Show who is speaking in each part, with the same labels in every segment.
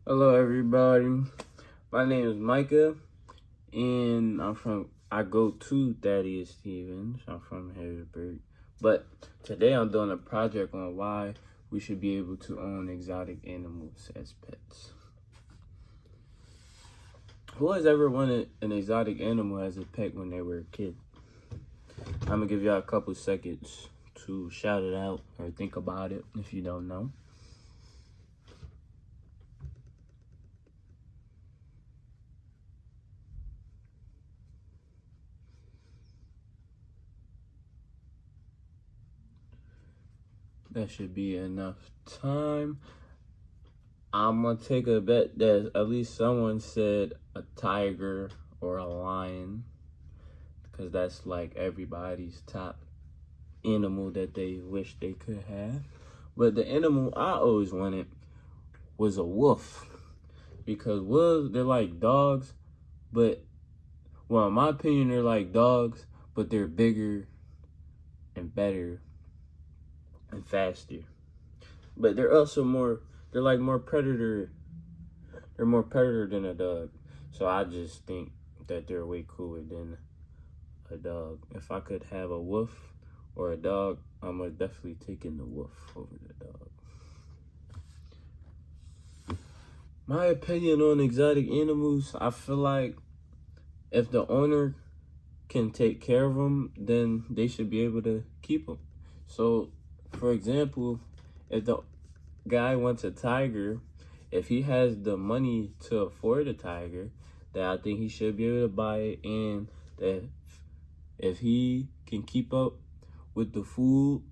Speaker 1: Hello, everybody. My name is Micah, and I go to Thaddeus Stevens. I'm from Harrisburg. But today I'm doing a project on why we should be able to own exotic animals as pets. Who has ever wanted an exotic animal as a pet when they were a kid? I'm going to give y'all a couple seconds to shout it out or think about it if you don't know. That should be enough time. I'm gonna take a bet that at least someone said a tiger or a lion, because that's like everybody's top animal that they wish they could have. But the animal I always wanted was a wolf, because wolves, they're like dogs, but, well, in my opinion, they're like dogs, but they're bigger and better and faster. But they're also they're like more predator. They're more predator than a dog. So I just think that they're way cooler than a dog. If I could have a wolf or a dog, I'm definitely taking the wolf over the dog. My opinion on exotic animals, I feel like if the owner can take care of them, then they should be able to keep them. So, for example, if the guy wants a tiger, if he has the money to afford a tiger, then I think he should be able to buy it, and that if he can keep up with the food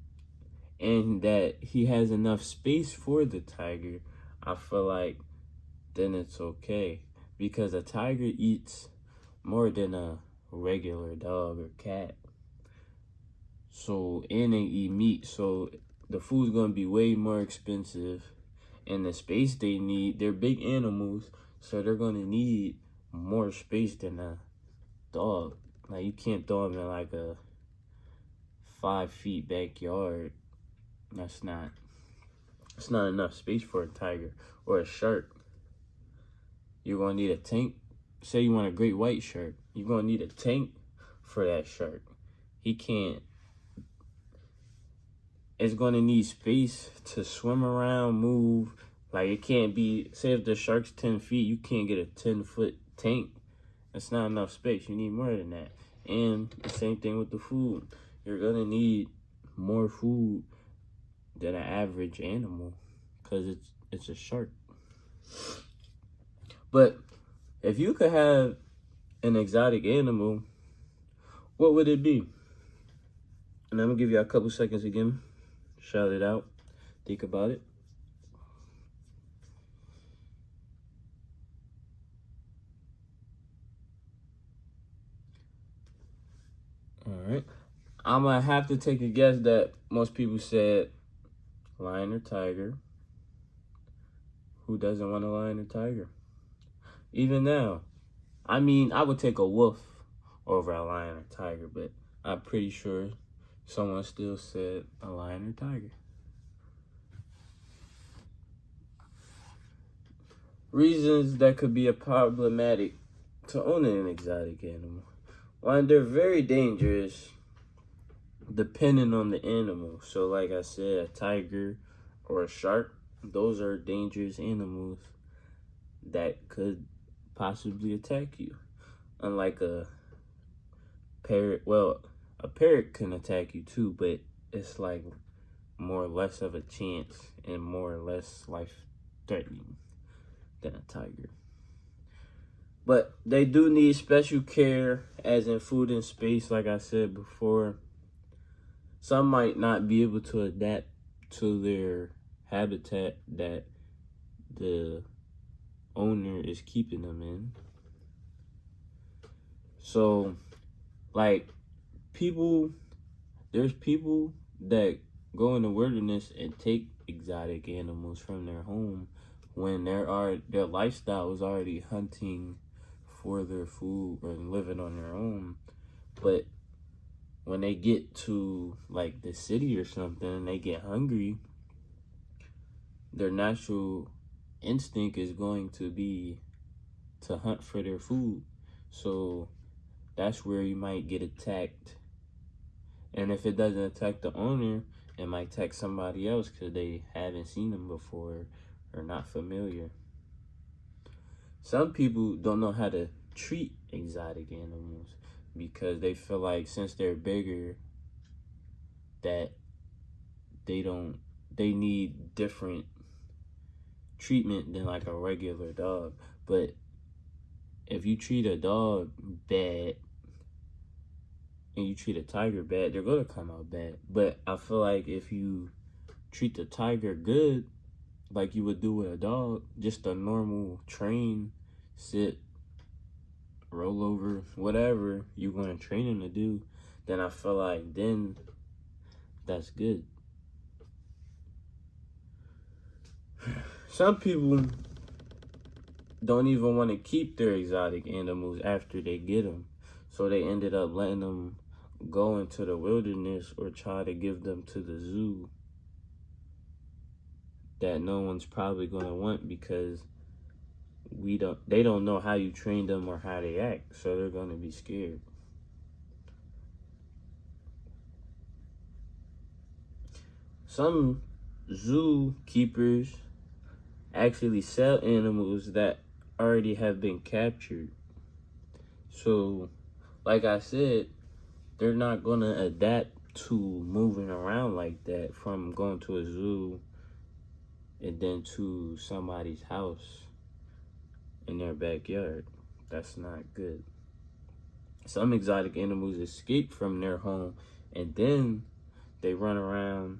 Speaker 1: and that he has enough space for the tiger, I feel like then it's okay, because a tiger eats more than a regular dog or cat. So, and they eat meat, so the food's gonna be way more expensive, and the space they need, they're big animals, so they're gonna need more space than a dog. Like, you can't throw them in like a 5 feet backyard. It's not enough space for a tiger or a shark. You're gonna need a tank. Say you want a great white shark, you're gonna need a tank for that shark. It's gonna need space to swim around, move. Like, it can't be, say if the shark's 10 feet, you can't get a 10-foot tank. That's not enough space. You need more than that. And the same thing with the food. You're gonna need more food than an average animal, because it's a shark. But if you could have an exotic animal, what would it be? And I'm gonna give you a couple seconds again. Shout it out. Think about it. All right. I'm gonna have to take a guess that most people said lion or tiger. Who doesn't want a lion or tiger? Even now, I mean, I would take a wolf over a lion or tiger, but I'm pretty sure someone still said a lion or tiger. Reasons that could be a problematic to owning an exotic animal. One, they're very dangerous depending on the animal. So like I said, a tiger or a shark, those are dangerous animals that could possibly attack you. Unlike a parrot, well, a parrot can attack you too, but it's like more or less of a chance and more or less life threatening than a tiger. But they do need special care, as in food and space, like I said before. Some might not be able to adapt to their habitat that the owner is keeping them in. So, like, there's people that go in the wilderness and take exotic animals from their home when their lifestyle is already hunting for their food or living on their own. But when they get to like the city or something and they get hungry, their natural instinct is going to be to hunt for their food. So that's where you might get attacked. And if it doesn't attack the owner, it might attack somebody else because they haven't seen them before or not familiar. Some people don't know how to treat exotic animals because they feel like since they're bigger that they need different treatment than like a regular dog. But if you treat a dog bad and you treat a tiger bad, they're gonna come out bad. But I feel like if you treat the tiger good, like you would do with a dog, just a normal train, sit, roll over, whatever you're gonna train him to do, then I feel like then that's good. Some people don't even want to keep their exotic animals after they get them. So they ended up letting them go into the wilderness or try to give them to the zoo that no one's probably going to want because they don't know how you train them or how they act. So they're going to be scared. Some zookeepers actually sell animals that already have been captured. So, like I said, they're not going to adapt to moving around like that from going to a zoo and then to somebody's house in their backyard. That's not good. Some exotic animals escape from their home and then they run around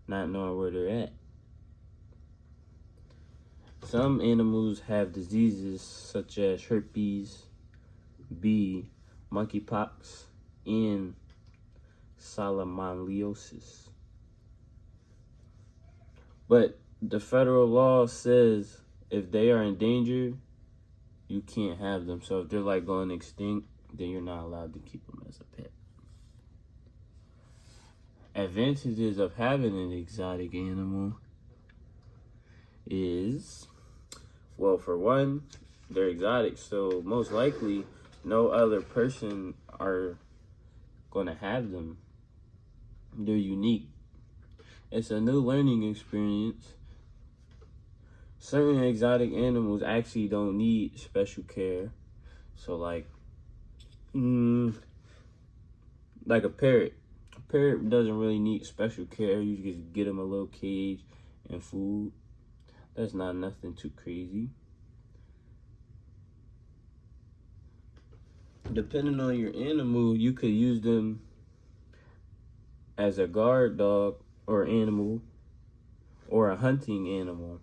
Speaker 1: not knowing where they're at. Some animals have diseases such as herpes B, monkeypox, and salmonellosis. But the federal law says if they are endangered, you can't have them. So if they're like going extinct, then you're not allowed to keep them as a pet. Advantages of having an exotic animal is, well, for one, they're exotic, so most likely no other person are going to have them. They're unique. It's a new learning experience. Certain exotic animals actually don't need special care. So like a parrot. A parrot doesn't really need special care. You just get them a little cage and food. That's not nothing too crazy. Depending on your animal, you could use them as a guard dog or animal or a hunting animal,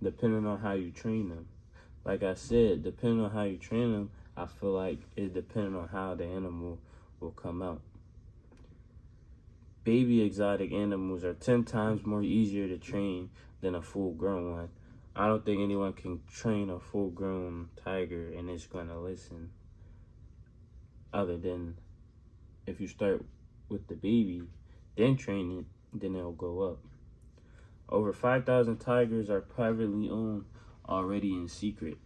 Speaker 1: depending on how you train them. Like I said, depending on how you train them, I feel like it depends on how the animal will come out. Baby exotic animals are 10 times more easier to train than a full-grown one. I don't think anyone can train a full-grown tiger and it's going to listen. Other than if you start with the baby, then train it, then it'll go up. Over 5,000 tigers are privately owned already in secret,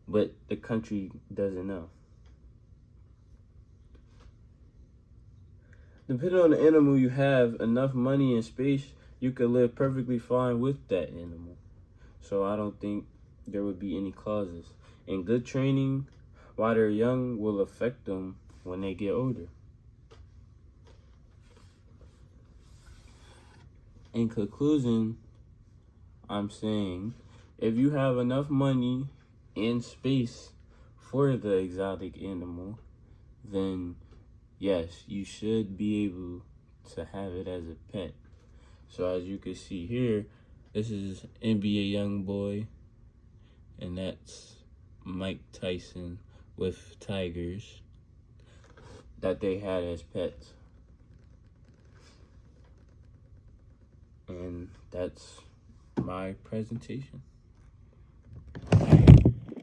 Speaker 1: but the country doesn't know. Depending on the animal you have, enough money and space, you could live perfectly fine with that animal. So I don't think there would be any clauses. And good training while they're young will affect them when they get older. In conclusion, I'm saying if you have enough money and space for the exotic animal, then yes, you should be able to have it as a pet. So as you can see here, this is NBA Youngboy, and that's Mike Tyson with tigers that they had as pets. And that's my presentation.